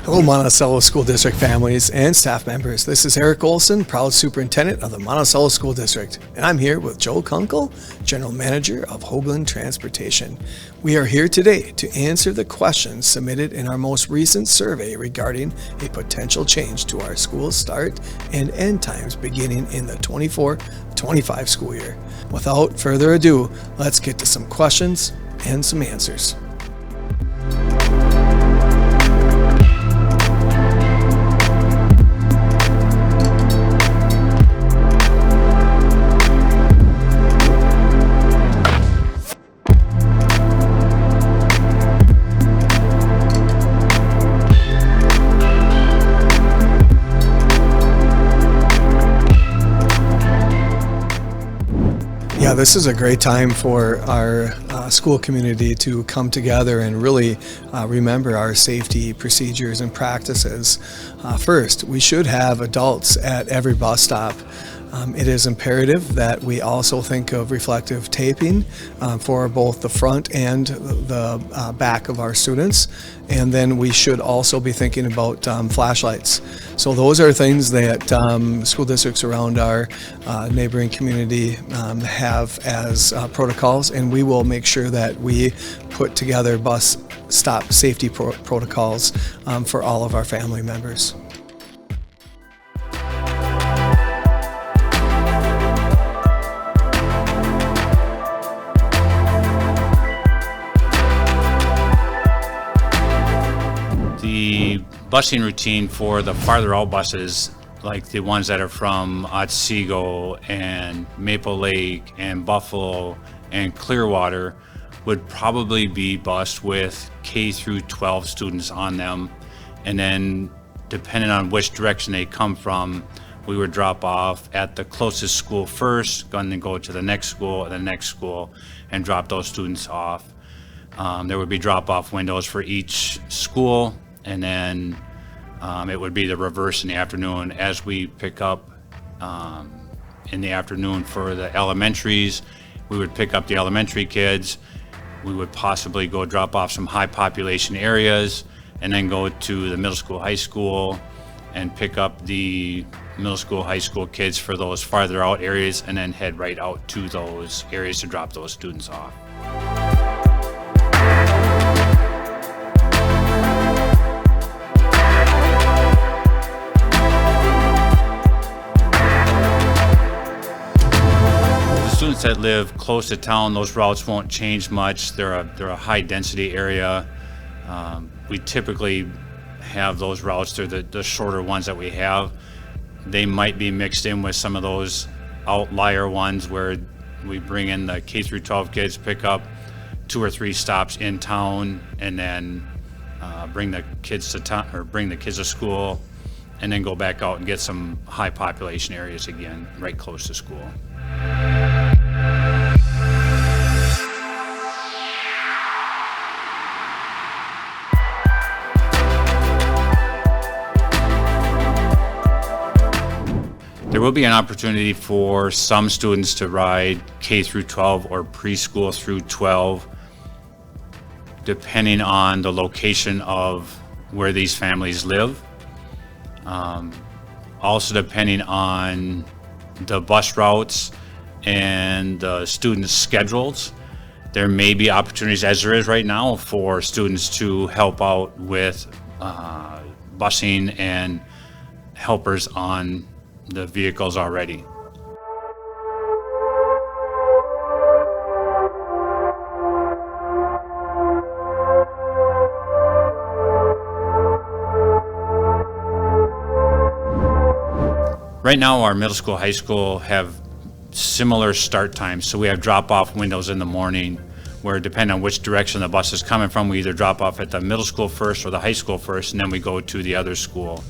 Hello, Monticello School District families and staff members. This is Eric Olson, proud superintendent of the Monticello School District, and I'm here with Joe Kunkel, general manager of Hoagland Transportation. We are here today to answer the questions submitted in our most recent survey regarding a potential change to our school start and end times beginning in the 24-25 school year. Without further ado, let's get to some questions and some answers. Yeah, this is a great time for our school community to come together and really remember our safety procedures and practices. First, we should have adults at every bus stop. It is imperative that we also think of reflective taping for both the front and the back of our students. And then we should also be thinking about flashlights. So those are things that school districts around our neighboring community have as protocols, and we will make sure that we put together bus stop safety protocols for all of our family members. The busing routine for the farther out buses, like the ones that are from Otsego and Maple Lake and Buffalo and Clearwater, would probably be bused with K through 12 students on them. And then depending on which direction they come from, we would drop off at the closest school first, and then go to the next school and the next school and drop those students off. There would be drop-off windows for each school, and then it would be the reverse in the afternoon as we pick up in the afternoon for the elementaries. We would pick up the elementary kids. We would possibly go drop off some high population areas and then go to the middle school, high school and pick up the middle school, high school kids for those farther out areas and then head right out to those areas to drop those students off. Students that live close to town, those routes won't change much. They're a high density area. We typically have those routes. They're the shorter ones that we have. They might be mixed in with some of those outlier ones where we bring in the K through 12 kids, pick up 2 or 3 stops in town, and then bring the kids to town or bring the kids to school, and then go back out and get some high population areas again, right close to school. There will be an opportunity for some students to ride K through 12 or preschool through 12, depending on the location of where these families live. Also depending on the bus routes and the students' schedules. There may be opportunities, as there is right now, for students to help out with busing and helpers on the vehicles already. Right now, our middle school, high school have similar start times. So we have drop-off windows in the morning where, depending on which direction the bus is coming from, we either drop off at the middle school first or the high school first, and then we go to the other school.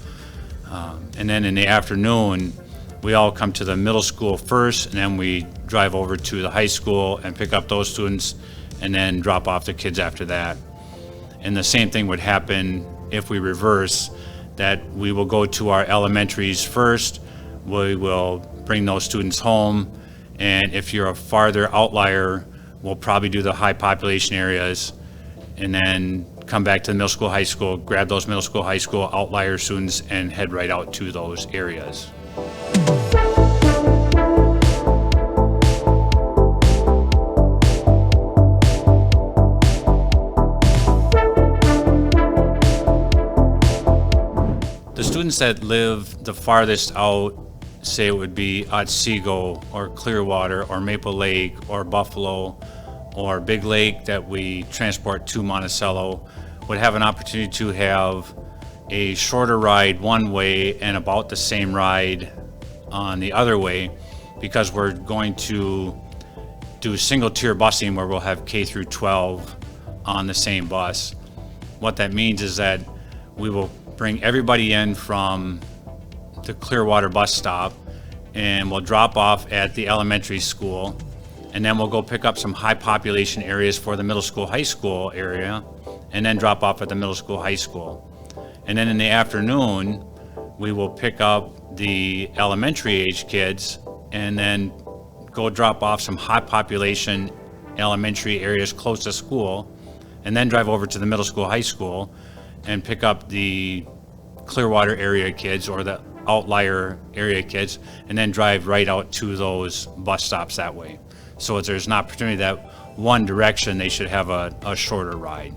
And then in the afternoon, we all come to the middle school first, and then we drive over to the high school and pick up those students and then drop off the kids after that. And the same thing would happen if we reverse, that we will go to our elementaries first, we will bring those students home, and if you're a farther outlier, we'll probably do the high population areas and then come back to the middle school, high school, grab those middle school, high school outlier students and head right out to those areas. The students that live the farthest out, say it would be Otsego or Clearwater or Maple Lake or Buffalo or Big Lake that we transport to Monticello, would have an opportunity to have a shorter ride one way and about the same ride on the other way, because we're going to do single tier busing where we'll have K through 12 on the same bus. What that means is that we will bring everybody in from the Clearwater bus stop and we'll drop off at the elementary school, and then we'll go pick up some high population areas for the middle school, high school area, and then drop off at the middle school, high school. And then in the afternoon, we will pick up the elementary age kids and then go drop off some high population elementary areas close to school, and then drive over to the middle school, high school, and pick up the Clearwater area kids or the outlier area kids, and then drive right out to those bus stops that way. So there's an opportunity that one direction they should have a shorter ride.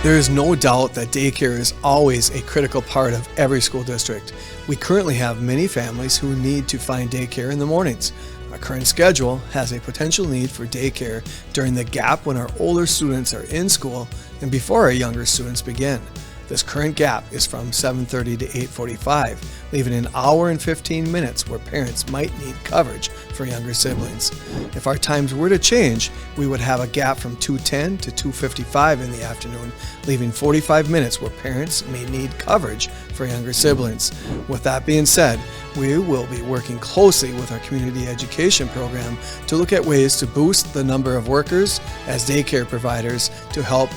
There is no doubt that daycare is always a critical part of every school district. We currently have many families who need to find daycare in the mornings. Our current schedule has a potential need for daycare during the gap when our older students are in school and before our younger students begin. This current gap is from 7:30 to 8:45, leaving an hour and 15 minutes where parents might need coverage for younger siblings. If our times were to change, we would have a gap from 2:10 to 2:55 in the afternoon, leaving 45 minutes where parents may need coverage for younger siblings. With that being said, we will be working closely with our community education program to look at ways to boost the number of workers as daycare providers to help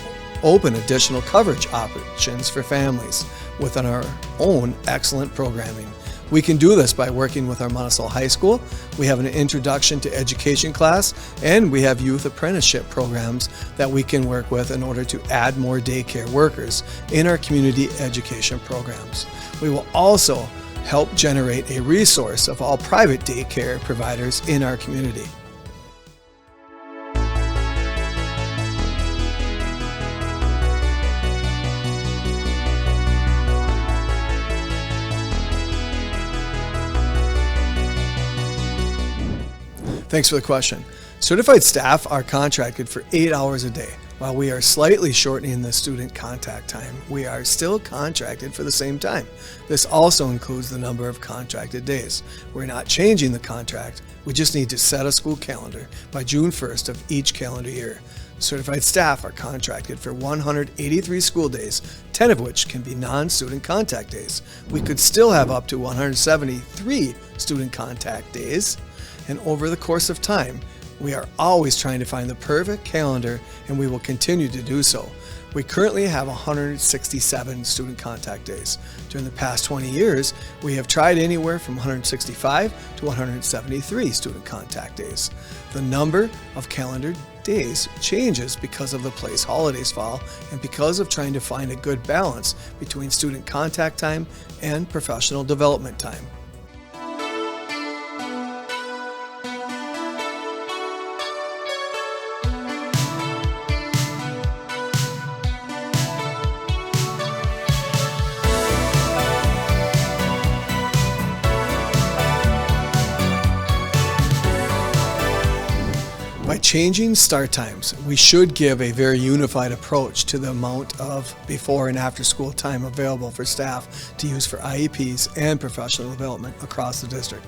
open additional coverage options for families within our own excellent programming. We can do this by working with our Monticello High School. We have an introduction to education class, and we have youth apprenticeship programs that we can work with in order to add more daycare workers in our community education programs. We will also help generate a resource of all private daycare providers in our community. Thanks for the question. Certified staff are contracted for 8 hours a day. While we are slightly shortening the student contact time, we are still contracted for the same time. This also includes the number of contracted days. We're not changing the contract. We just need to set a school calendar by June 1st of each calendar year. Certified staff are contracted for 183 school days, 10 of which can be non-student contact days. We could still have up to 173 student contact days. And over the course of time, we are always trying to find the perfect calendar, and we will continue to do so. We currently have 167 student contact days. During the past 20 years, we have tried anywhere from 165 to 173 student contact days. The number of calendar days changes because of the place holidays fall and because of trying to find a good balance between student contact time and professional development time. By changing start times, we should give a very unified approach to the amount of before and after school time available for staff to use for IEPs and professional development across the district.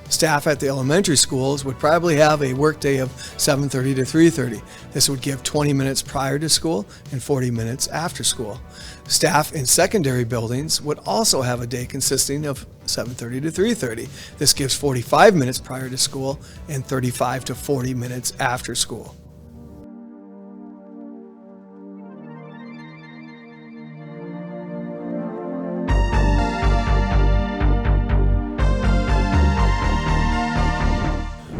Staff at the elementary schools would probably have a workday of 7:30 to 3:30. This would give 20 minutes prior to school and 40 minutes after school. Staff in secondary buildings would also have a day consisting of 7:30 to 3:30. This gives 45 minutes prior to school and 35 to 40 minutes after school.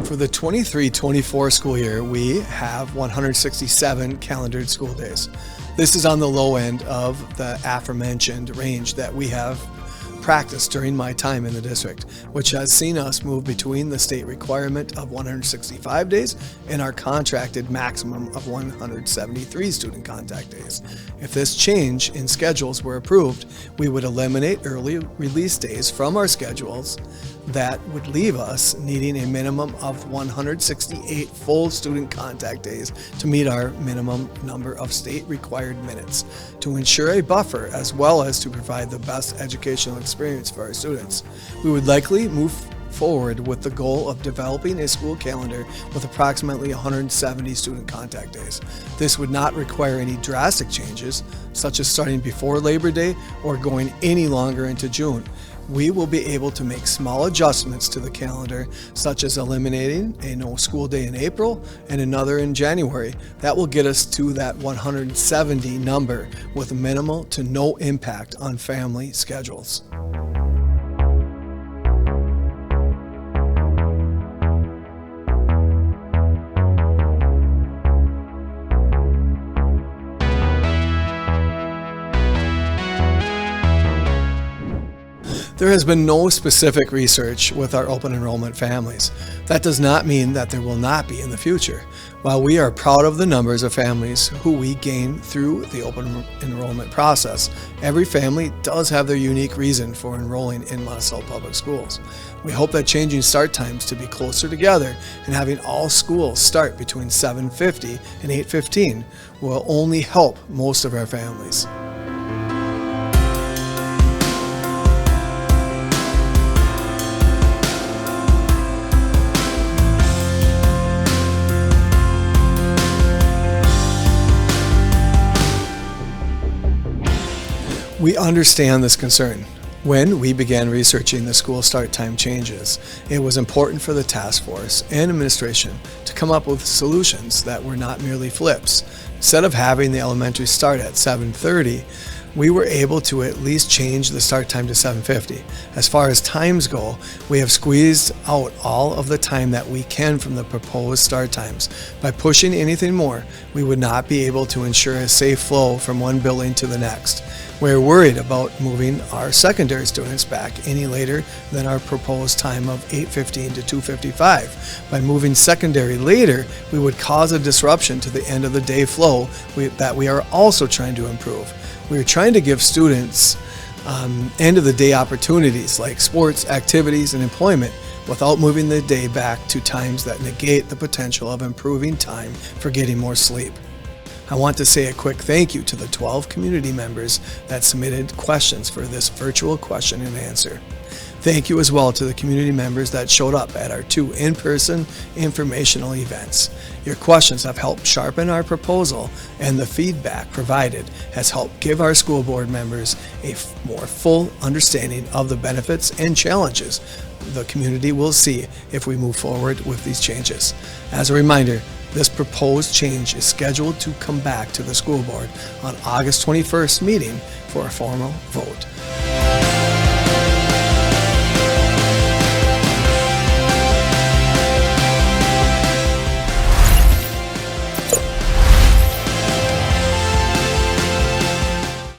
For the 23-24 school year, we have 167 calendared school days. This is on the low end of the aforementioned range that we have practiced during my time in the district, which has seen us move between the state requirement of 165 days and our contracted maximum of 173 student contact days. If this change in schedules were approved, we would eliminate early release days from our schedules. That would leave us needing a minimum of 168 full student contact days to meet our minimum number of state required minutes, to ensure a buffer as well as to provide the best educational experience for our students. We would likely move forward with the goal of developing a school calendar with approximately 170 student contact days. This would not require any drastic changes, such as starting before Labor Day or going any longer into June. We will be able to make small adjustments to the calendar, such as eliminating a no school day in April and another in January. That will get us to that 170 number with minimal to no impact on family schedules. There has been no specific research with our open enrollment families. That does not mean that there will not be in the future. While we are proud of the numbers of families who we gain through the open enrollment process, every family does have their unique reason for enrolling in Monticello Public Schools. We hope that changing start times to be closer together and having all schools start between 7:50 and 8:15 will only help most of our families. We understand this concern. When we began researching the school start time changes, it was important for the task force and administration to come up with solutions that were not merely flips. Instead of having the elementary start at 7:30, we were able to at least change the start time to 7:50. As far as times go, we have squeezed out all of the time that we can from the proposed start times. By pushing anything more, we would not be able to ensure a safe flow from one building to the next. We're worried about moving our secondary students back any later than our proposed time of 8:15 to 2:55. By moving secondary later, we would cause a disruption to the end of the day flow that we are also trying to improve. We are trying to give students end of the day opportunities like sports, activities, and employment without moving the day back to times that negate the potential of improving time for getting more sleep. I want to say a quick thank you to the 12 community members that submitted questions for this virtual question and answer. Thank you as well to the community members that showed up at our 2 in-person informational events. Your questions have helped sharpen our proposal, and the feedback provided has helped give our school board members a more full understanding of the benefits and challenges the community will see if we move forward with these changes. As a reminder, this proposed change is scheduled to come back to the school board on August 21st meeting for a formal vote.